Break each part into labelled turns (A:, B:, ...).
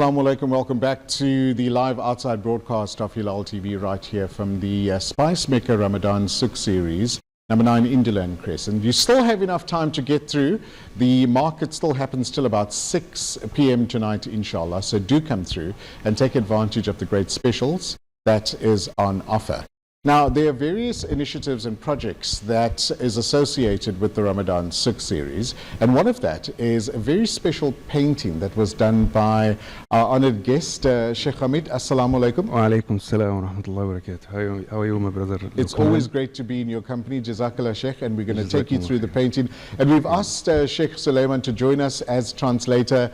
A: Assalamu alaikum, welcome back to the live outside broadcast of Hilaal TV right here from the Spice Maker Ramadan Suk series, number 9 Indiland Crescent. You still have enough time to get through. The market still happens till about 6 p.m. tonight, inshallah. So do come through and take advantage of the great specials that is on offer. Now, there are various initiatives and projects that is associated with the Ramadan Suk series, and one of that is a very special painting that was done by our honored guest, Sheikh Hamid. Assalamu alaikum.
B: Wa alaikum salam wa rahmatullahi wa barakatuh. How are you, my brother?
A: It's always great to be in your company, Jazakallah Sheikh, and we're going to take you through the painting. And we've asked Sheikh Sulaiman to join us as translator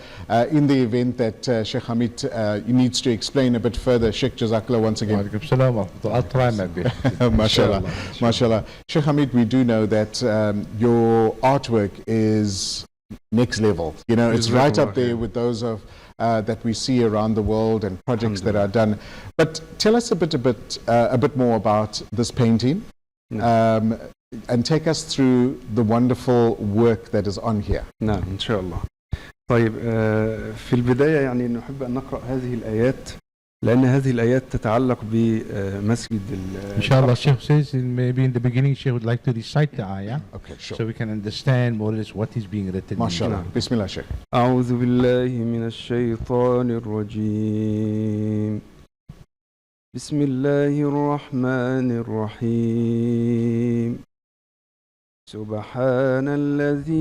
A: in the event that Sheikh Hamid needs to explain a bit further. Sheikh, Jazakallah once again.
C: Wa alaikum salam wa rahmatullahi. I'll try my best.
A: Mashallah, mashallah. Sheikh Hamid, we do know that your artwork is next level. You know, it's right up there with those of that we see around the world and projects that are done. But tell us a bit more about this painting, and take us through the wonderful work that is on here.
B: نعم إن شاء الله. طيب في البداية يعني نحب أن نقرأ هذه الآيات لأن هذه الآيات تتعلق بمسجد
C: Inshallah, Sheikh says maybe in the beginning Sheikh would like to recite the ayah.
A: Okay, sure.
C: So we can understand more or less what is being written.
A: MashaAllah. Bismillah, Sheikh.
B: أعوذ بالله من الشيطان الرجيم. بسم الله الرحمن الرحيم. سبحان الذي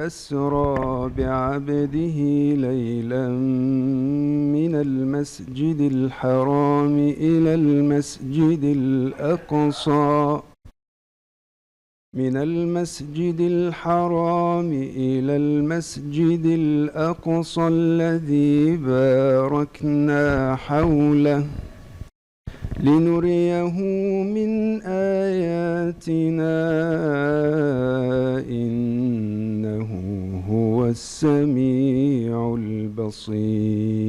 B: أسرى بعبده ليلا من المسجد الحرام إلى المسجد الأقصى الذي باركنا حوله لنريه من آياتنا إنه هو السميع البصير.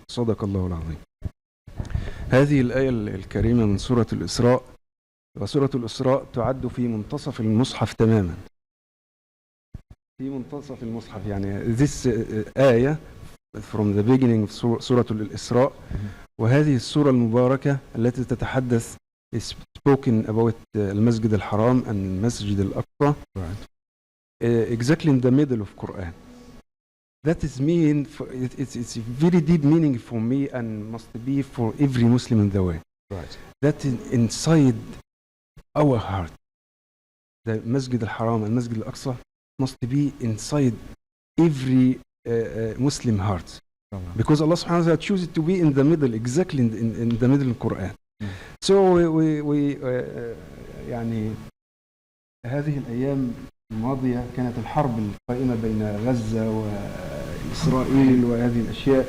B: صدق الله العظيم. هذه الآية الكريمة من سورة الإسراء، وسورة الإسراء تعد في منتصف المصحف تماما. في منتصف المصحف يعني this آية from the beginning of سورة الإسراء. وهذه السورة المباركة التي تتحدث is spoken about المسجد الحرام and المسجد الأقصى exactly in the middle of Quran. That is mean it's a very deep meaning for me and must be for every Muslim in the world.
A: Right.
B: That is inside our heart. The Masjid al-Haram and Masjid al-Aqsa must be inside every Muslim heart. Because Allah subhanahu wa ta'ala chooses to be in the middle, exactly in the middle of the Quran. So we يعني هذه الأيام الماضية كانت الحرب القائمة بين غزة وإسرائيل وهذه الأشياء،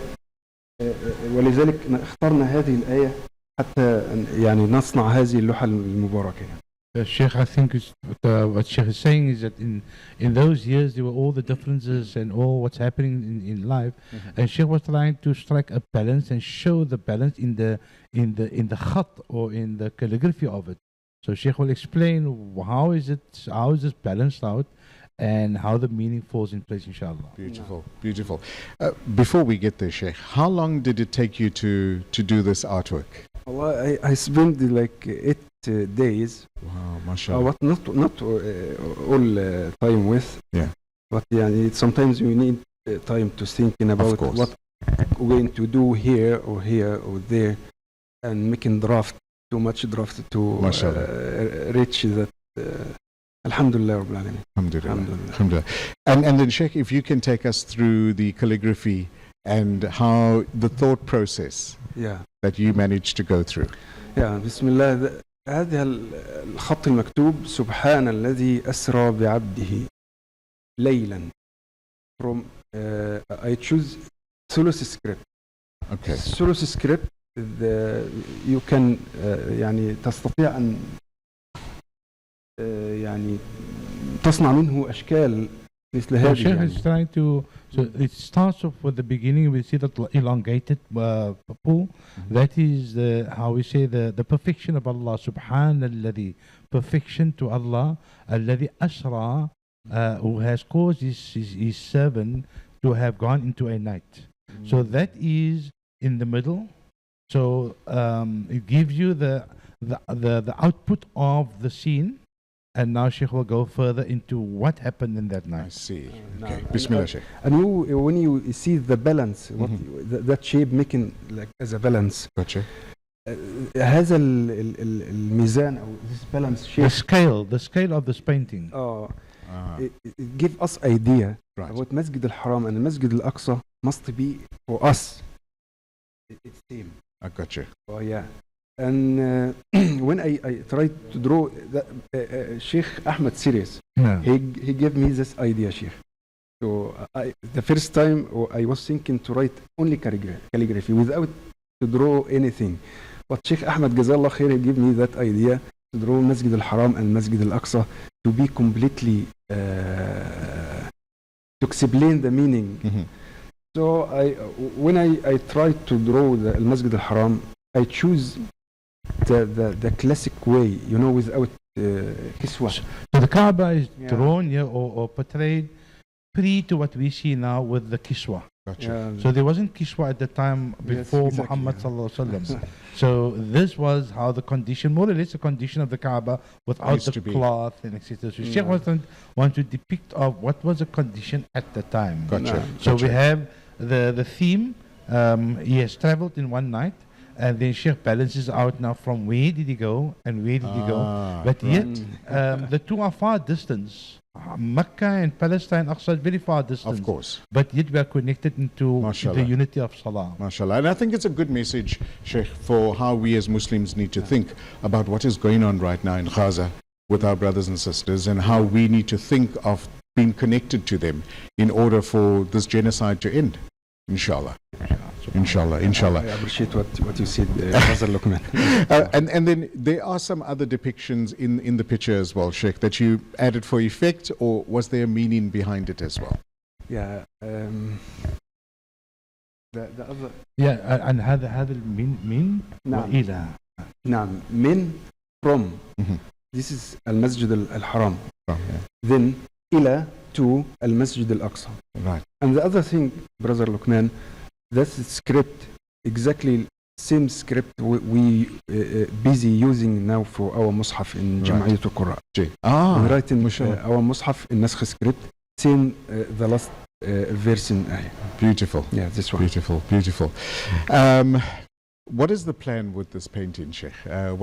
B: ولذلك اخترنا هذه الآية حتى يعني نصنع هذه اللوحة المباركة.
C: Sheikh, I think what Sheikh is saying is that in those years there were all the differences and all what's happening in life, and Sheikh was trying to strike a balance and show the balance in the khat or in the calligraphy of it. So Sheikh will explain how is this balanced out and how the meaning falls in place, inshallah.
A: Beautiful, beautiful. Before we get there, Sheikh, how long did it take you to do this artwork?
B: Well, I spent like 8 days.
A: Wow, mashallah.
B: But not all time with.
A: Yeah.
B: But sometimes you need time to thinking about what we're going to do here or there, and making too much draft to reach that. Alhamdulillah Rabbil Alameen.
A: Alhamdulillah. And then Sheikh, if you can take us through the calligraphy and how the thought process that you managed to go through.
B: بسم الله. هذا الخط المكتوب سبحان الذي أسرى بعبده ليلا. From I choose ثلث script.
A: Okay.
B: ثلث script you can يعني تستطيع أن يعني تصنع منه أشكال مثل هذه.
C: Sheikh is trying to. So it starts off with the beginning. We see that elongated pool. That is how we say the perfection of Allah. Subhanalladhi, perfection to Allah. Alladhi asra, who has caused his servant to have gone into a night. So that is in the middle. So it gives you the output of the scene. And now Sheikh will go further into what happened in that night.
A: I see. Okay. Bismillah, Sheikh.
B: And when you see the balance, that shape making like as a balance.
A: Gotcha.
B: هذا الميزان أو this balance shape.
C: The scale of this painting.
B: It give us idea
A: right.
B: about Masjid al-Haram and Masjid al-Aqsa must be for us. It's same.
A: I gotcha.
B: Oh yeah. And when I tried to draw Sheikh Ahmed serious, he gave me this idea, Sheikh. So the first time I was thinking to write only calligraphy without to draw anything. But Sheikh Ahmed Jazallah Khair, he gave me that idea to draw Masjid al-Haram and Masjid al-Aqsa to be completely to explain the meaning. So when I tried to draw the Masjid al-Haram, I choose the classic way, without kiswa.
C: So the Kaaba is drawn here or portrayed pre to what we see now with the kiswa.
A: Gotcha.
C: So there wasn't kiswa at the time before Muhammad sallallahu alaihi wasallam. So this was how the condition, more or less the condition of the Kaaba without the cloth and etc. So Sheikh want to depict of what was the condition at the time.
A: Gotcha.
C: So we have the theme. He has traveled in one night. And then Sheikh balances out now from where did he go and where did he go. But yet, the two are far distance. Mecca and Palestine, Aqsa is very far distance.
A: Of course.
C: But yet we are connected into the unity of Salah.
A: MashaAllah. And I think it's a good message, Sheikh, for how we as Muslims need to think about what is going on right now in Gaza with our brothers and sisters and how we need to think of being connected to them in order for this genocide to end. Inshallah. Inshallah.
B: I appreciate what you said, Brother Luqman.
A: And then there are some other depictions in the picture as well, Sheikh, that you added for effect, or was there a meaning behind it as well?
B: Yeah. The other.
C: Yeah, and هذا من وإلى.
B: نعم. من from. This is al-Masjid al-Haram. Then إلى to al-Masjid al-Aqsa.
A: Right.
B: And the other thing, Brother Luqman, that's the script, exactly same script we busy using now for our Mus'haf in Jam'iyyat al-Qurra. We write in our Mus'haf in Naskh script, same the last version.
A: Beautiful.
B: Yeah, this one.
A: Beautiful. What is the plan with this painting, Sheikh? Are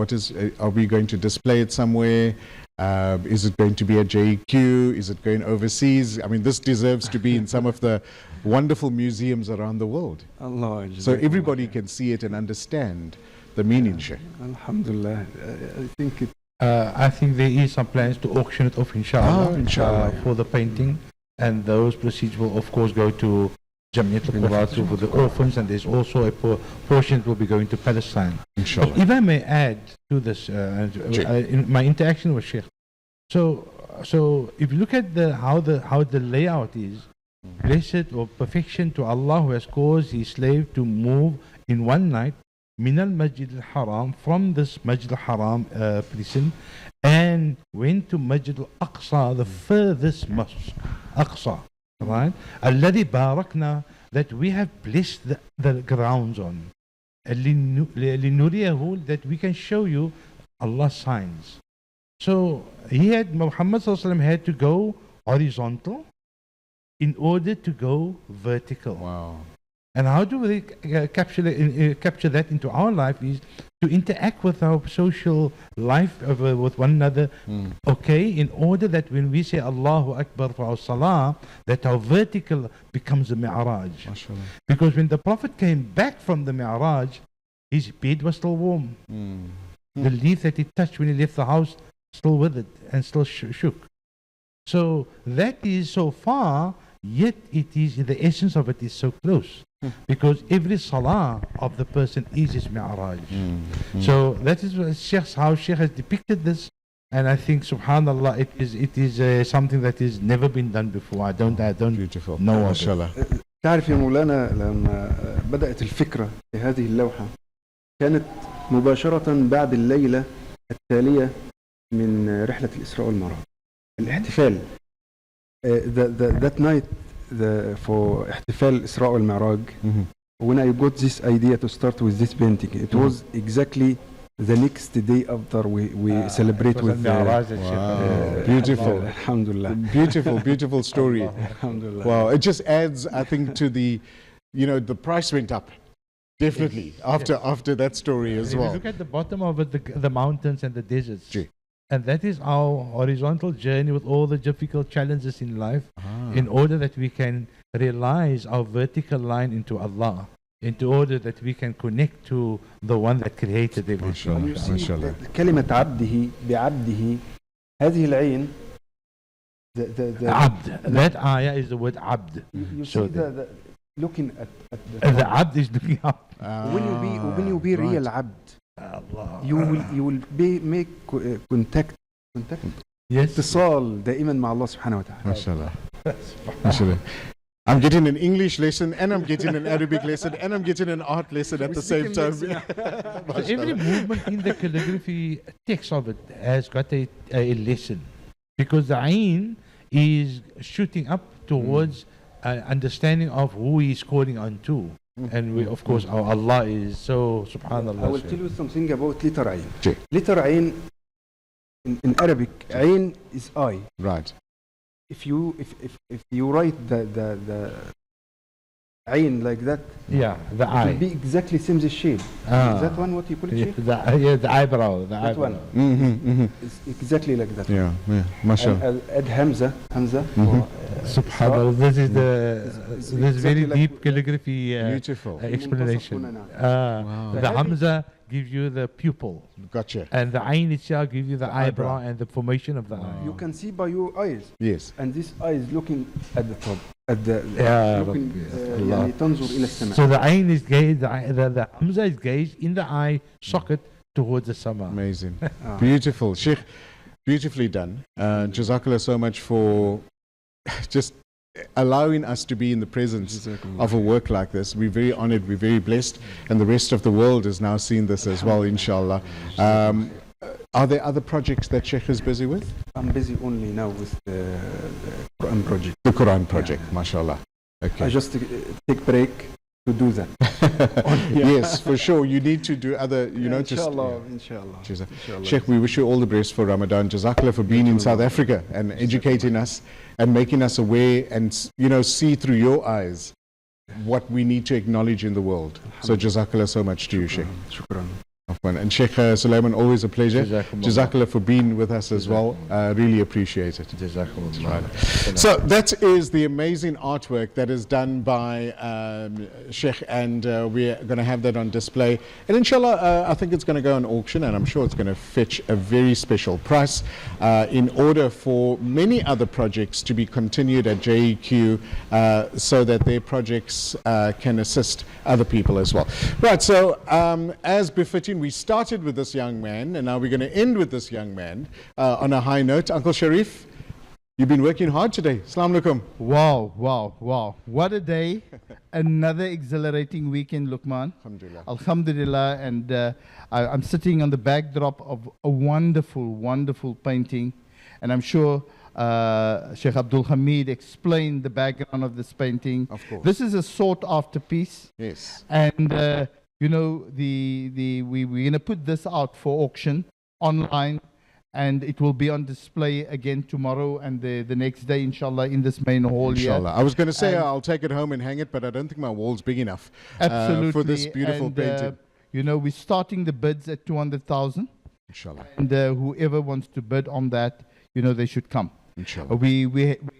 A: we going to display it somewhere? Is it going to be a JQ? Is it going overseas? I mean, this deserves to be in some of the wonderful museums around the world.
B: Allah.
A: So everybody can see it and understand the meaning, Sheikh.
B: Alhamdulillah.
C: I think there is some plans to auction it off, inshallah, for the painting. And those proceeds will, of course, go to Jam'iyyat al-Qurra for the orphans, and there's also a portion that will be going to Palestine.
A: Inshallah.
C: But if I may add to this, in my interaction with Sheikh, so if you look at how the layout is, blessed or perfection to Allah who has caused His slave to move in one night, min al-Masjid al-Haram, from this Masjid al-Haram prison, and went to Masjid al-Aqsa, the furthest mosque, Aqsa. Right? Alladhi barakna, that we have blessed the grounds on. Linuriyahu, that we can show you Allah's signs. So Muhammad had to go horizontal in order to go vertical.
A: Wow.
C: And how do we capture that into our life is to interact with our social life with one another, okay, in order that when we say Allahu Akbar for our salah, that our vertical becomes a mi'raj. Because when the Prophet came back from the mi'raj, his bed was still warm. The leaf that he touched when he left the house still withered and still shook. So that is so far, yet the essence of it is so close. Because every salah of the person is his mi'raj. So that is how Sheikh has depicted this, and I think subhanallah it is something that has never been done before. I don't
A: Beautiful.
C: know of
A: MashaAllah.
B: تعرف يا مولانا لما بدأت الفكرة في هذه اللوحة كانت مباشرة بعد الليلة التالية من رحلة الإسراء والمعراج. الاحتفال that night for احتفال الإسراء والمعراج. When I got this idea to start with this painting, it was exactly the next day after we celebrate with
A: beautiful.
B: Alhamdulillah.
A: Beautiful story.
B: Alhamdulillah.
A: Wow, it just adds, I think, to the, the price went up. Definitely, after that story as
C: If
A: well.
C: you look at the bottom of it, the mountains and the deserts.
A: Gee.
C: And that is our horizontal journey with all the difficult challenges in life, in order that we can realize our vertical line into Allah, into order that we can connect to the one that created everything.
B: You see كلمة عبده بعبده هذه العين the
C: Abd. That ayah is the word abd.
B: you
C: So
B: see the looking at
C: the abd is looking up.
B: when you be real abd,
C: Allah.
B: you will make contact
C: Yes.
B: اتصال دائما مع الله سبحانه وتعالى.
A: MashaAllah. MashaAllah. I'm getting an English lesson, and I'm getting an Arabic lesson, and I'm getting an art lesson at the same time.
C: So every movement in the calligraphy text of it has got a lesson, because the ayn is shooting up towards understanding of who he is calling unto. And we, of course, our Allah is so subhanallah.
B: I will tell you something about letter عين.
A: Sure.
B: Letter عين in Arabic, عين is eye.
A: Right.
B: If you write the عين like that,
C: Yeah, the
B: it will
C: eye.
B: be exactly same the shape. Is that one what you call it? Shape?
C: The eyebrow. The
B: That
C: eyebrow.
B: one. It's exactly like that.
A: Yeah, MashaAllah.
B: And I'll add Hamza.
C: Subhanallah. This is
B: It's
C: this very
B: exactly like
C: deep calligraphy
A: Beautiful.
C: explanation.
A: Wow.
C: The Hamza gives you the pupil,
A: Gotcha.
C: and the ayn itself gives you the eyebrow
A: eyebrow.
C: and the formation of the eye.
B: You can see by your eyes.
A: Yes.
B: And this eye is looking at the top. At the
C: Yeah,
B: looking,
C: Allah.
B: يعني تنظر إلى السماء.
C: So the ayn is gazed, the Hamza is gazed in the eye socket towards the sama.
A: Amazing. Beautiful. Sheikh, beautifully done. Jazakallah so much for just allowing us to be in the presence of a work like this. We're very honored, we're very blessed, and the rest of the world has now seen this as well, inshallah. Are there other projects that Sheikh is busy with?
B: I'm busy only now with the Quran project.
A: The Quran project, mashallah. Okay.
B: I just take break to do that.
A: Yes, for sure. You need to do other,
B: Inshallah.
A: Sheikh, we wish you all the best for Ramadan. Jazakallah for being in South Africa and educating us and making us aware and, see through your eyes what we need to acknowledge in the world. So Jazakallah so much to you, Sheikh.
B: Shukran.
A: And Sheikh Sulaiman, always a pleasure.
C: Jazakumullah.
A: Jazakallah for being with us as well. Really appreciate it.
C: Jazakumullah.
A: So that is the amazing artwork that is done by Sheikh, and we're going to have that on display. And inshallah, I think it's going to go on auction, and I'm sure it's going to fetch a very special price in order for many other projects to be continued at JEQ so that their projects can assist other people as well. Right, so as befitting, we started with this young man, and now we're going to end with this young man on a high note. Uncle Sharif, you've been working hard today. Assalamu alaikum.
D: Wow. What a day. Another exhilarating weekend, Luqman.
A: Alhamdulillah.
D: Alhamdulillah. And I'm sitting on the backdrop of a wonderful painting. And I'm sure Sheikh Abdel Hamid explained the background of this painting.
A: Of course.
D: This is a sought after piece.
A: Yes.
D: And we're going to put this out for auction online, and it will be on display again tomorrow and the next day, inshallah, in this main hall here.
A: Inshallah. I was going to say
D: And-
A: I'll take it home and hang it, but I don't think my wall's big enough
D: Absolutely.
A: for this beautiful
D: And,
A: painting.
D: we're starting the bids at 200,000,
A: Inshallah.
D: and whoever wants to bid on that, they should come.
A: Inshallah.
D: We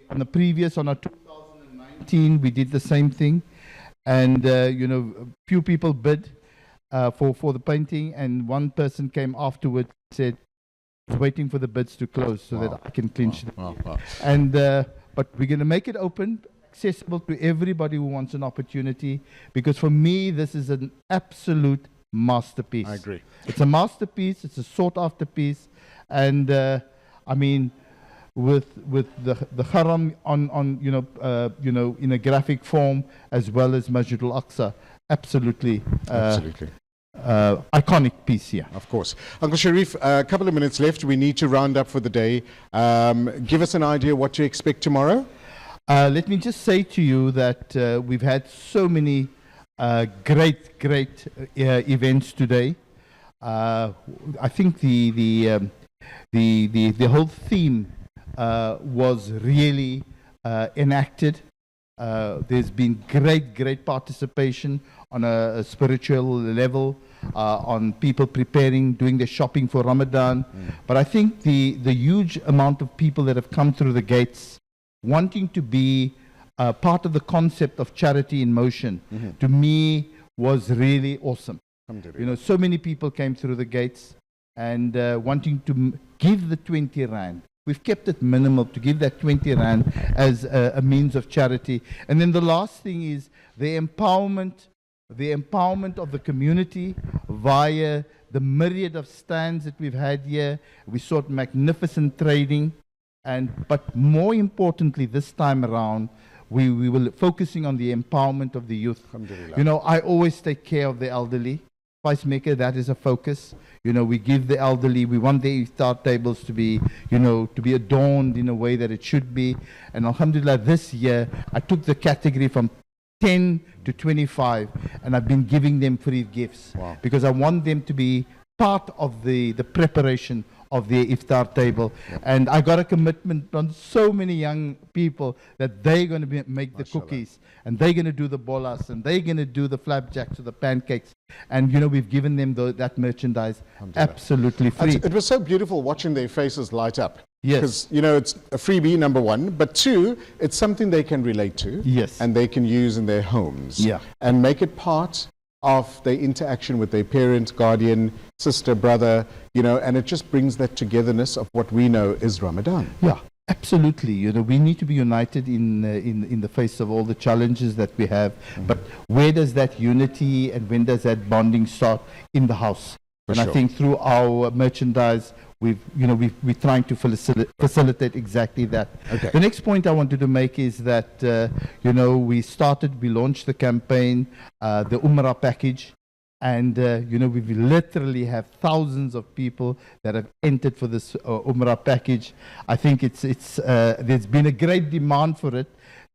D: on our 2019, we did the same thing, and few people bid for the painting, and one person came afterwards and said, waiting for the bids to close so that I can clinch it.
A: Wow.
D: And but we're going to make it open, accessible to everybody who wants an opportunity, because for me this is an absolute masterpiece.
A: I agree.
D: It's a masterpiece. It's a sought after piece, and with the haram on in a graphic form, as well as Masjid al-Aqsa, absolutely. Iconic piece here.
A: Of course. Uncle Sharif, a couple of minutes left. We need to round up for the day. Give us an idea what to expect tomorrow.
D: Let me just say to you that we've had so many great events today. I think the whole theme was really enacted. There's been great participation on a spiritual level, on people preparing, doing their shopping for Ramadan. But I think the huge amount of people that have come through the gates wanting to be part of the concept of charity in motion, to me, was really awesome. You know, so many people came through the gates and wanting to give the 20 Rand. We've kept it minimal to give that 20 Rand as a means of charity. And then the last thing is the empowerment of the community via the myriad of stands that we've had here. We saw magnificent trading. But more importantly, this time around, we were focusing on the empowerment of the youth. You know, I always take care of the elderly. Spice Maker, that is a focus. You know, we give the elderly, we want the iftar tables to be, you know, to be adorned in a way that it should be. And alhamdulillah, this year, I took the category from 10 to 25, and I've been giving them free gifts.
A: Wow.
D: Because I want them to be part of the preparation of their iftar table. And I got a commitment from so many young people that they're going to make the cookies, and they're going to do the bolas, and they're going to do the flapjacks or the pancakes. And, you know, we've given them that merchandise absolutely free.
A: It was so beautiful watching their faces light up.
D: Yes.
A: Because, you know, it's a freebie, number one, but two, it's something they can relate to.
D: Yes.
A: And they can use in their homes.
D: Yeah.
A: And make it part of their interaction with their parent, guardian, sister, brother, you know, and it just brings that togetherness of what we know is Ramadan.
D: Yeah, absolutely. You know, we need to be united in the face of all the challenges that we have. But where does that unity and when does that bonding start? In the house. I think through our merchandise, we're trying to facilitate exactly that.
A: Okay.
D: The next point I wanted to make is that, we launched the campaign, the Umrah package, and, we literally have thousands of people that have entered for this Umrah package. I think there's been a great demand for it.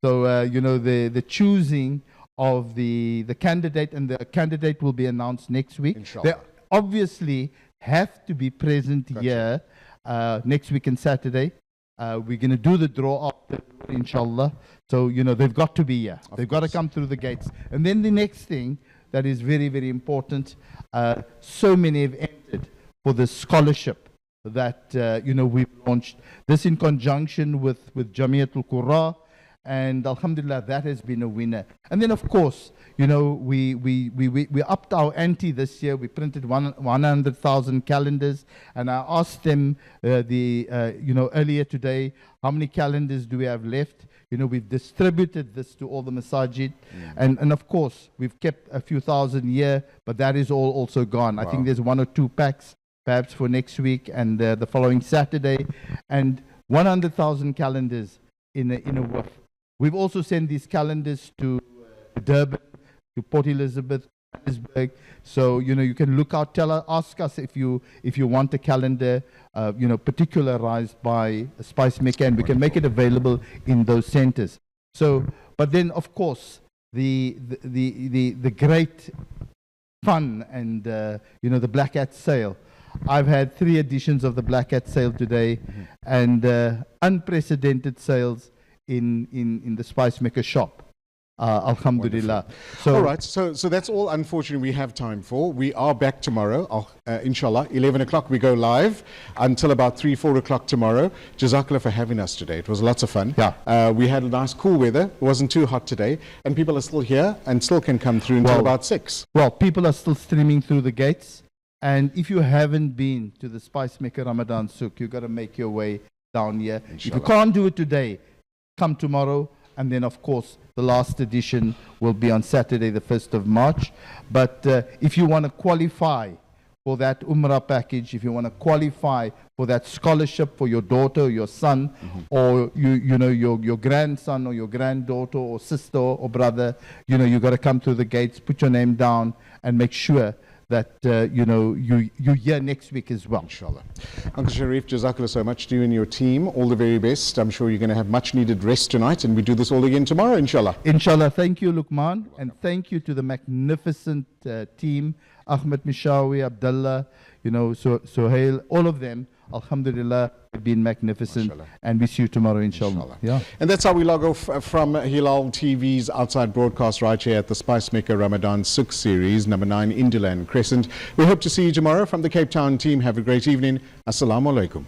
D: So, the choosing of the candidate, and the candidate will be announced next week.
A: Inshallah.
D: They obviously have to be present here next week and Saturday. We're going to do the draw after, inshallah. So, they've got to be here. They've got to come through the gates. And then the next thing that is very, very important, so many have entered for the scholarship that, we've launched. This in conjunction with Jamiatul Qurra. And alhamdulillah, that has been a winner. And then, of course, we upped our ante this year. We printed 100,000 calendars, and I asked them earlier today, how many calendars do we have left? We've distributed this to all the masajid, and of course we've kept a few thousand here, but that is all also gone. Wow. I think there's 1 or 2 packs perhaps for next week and the following Saturday, and 100,000 calendars in a waf. We've also sent these calendars to Durban, to Port Elizabeth, Johannesburg. So, you can look out, ask us if you want a calendar, particularized by a Spice Maker, and we can make it available in those centers. So, but then, of course, the great fun and, the Black Hat sale. I've had 3 editions of the Black Hat sale today, and unprecedented sales in the Spice Maker shop. Alhamdulillah. So,
A: all right, so that's all, unfortunately, we have time for. We are back tomorrow, inshallah. 11 o'clock we go live until about 3-4 o'clock tomorrow. Jazakallah for having us today. It was lots of fun.
D: Yeah.
A: We had a nice cool weather. It wasn't too hot today, and people are still here and still can come through until about 6.
D: Well, people are still streaming through the gates, and if you haven't been to the Spice Maker Ramadan Souk, you've got to make your way down here.
A: Inshallah.
D: If you can't do it today, come tomorrow. And then, of course, the last edition will be on Saturday, the 1st of March. But if you want to qualify for that Umrah package, if you want to qualify for that scholarship for your daughter or your son, or your grandson or your granddaughter or sister or brother, you've got to come through the gates, put your name down, and make sure that you hear next week as well.
A: Inshallah. Uncle Sharif, Jazakallah so much to you and your team. All the very best. I'm sure you're going to have much needed rest tonight, and we do this all again tomorrow, inshallah.
D: Inshallah. Thank you, Luqman, and thank you to the magnificent team, Ahmed Mishawi, Abdullah, Suhail, all of them. Alhamdulillah, have been magnificent.
A: Mashallah.
D: And we see you tomorrow, inshallah. Yeah.
A: And that's how we log off from Hilaal TV's outside broadcast right here at the Spice Maker Ramadan 6 series, number 9, Induland Crescent. We hope to see you tomorrow from the Cape Town team. Have a great evening. Assalamu alaikum.